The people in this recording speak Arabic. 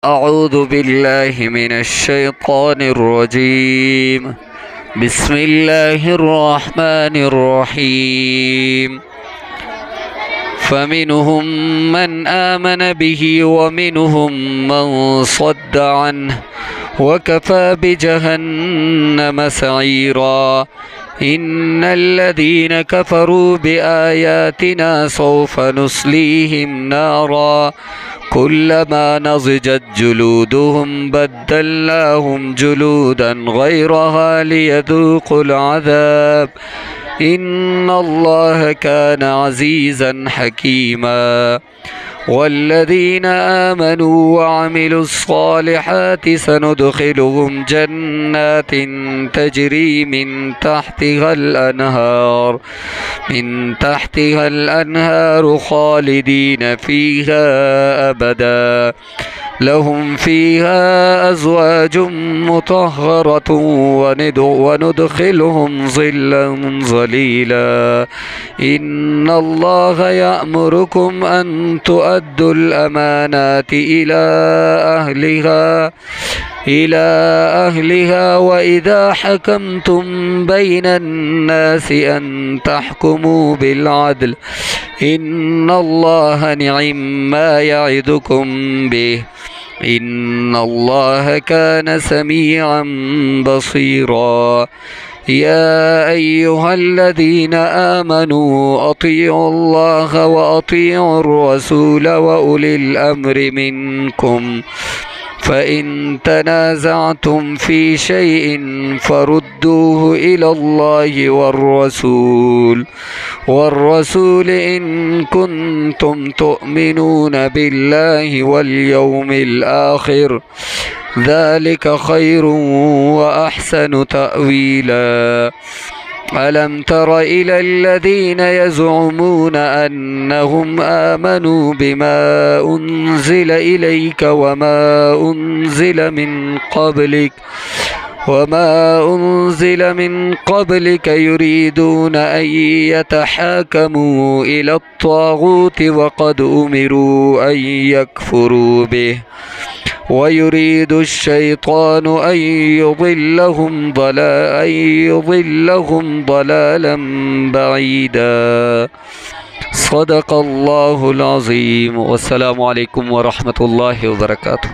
أعوذ بالله من الشيطان الرجيم. بسم الله الرحمن الرحيم. فمنهم من آمن به ومنهم من صد عنه وكفى بجهنم سعيرا. إن الذين كفروا بآياتنا سوف نصليهم نارا كلما نضجت جلودهم بدلناهم جلودا غيرها ليذوقوا العذاب. إن الله كان عزيزا حكيما. والذين آمنوا وعملوا الصالحات سندخلهم جنات تجري من تحتها الأنهار خالدين فيها أبدا. لهم فيها أزواج مطهرة وندخلهم ظلا ظليلا. إن الله يأمركم أن تؤدوا الأمانات إلى أهلها وإذا حكمتم بين الناس أن تحكموا بالعدل. إن الله نعم ما يعظكم به. إن الله كان سميعا بصيرا. يا أيها الذين آمنوا أطيعوا الله وأطيعوا الرسول وأولي الأمر منكم. فإن تنازعتم في شيء فردوه إلى الله والرسول إن كنتم تؤمنون بالله واليوم الآخر. ذلك خير وأحسن تأويلا. ألم تر إلى الذين يزعمون أنهم آمنوا بما أنزل إليك وما أنزل من قبلك يريدون أن يتحاكموا إلى الطاغوت وقد أمروا أن يكفروا به ويريد الشيطان أن يضلهم ضلالا بعيدا. صدق الله العظيم. والسلام عليكم ورحمة الله وبركاته.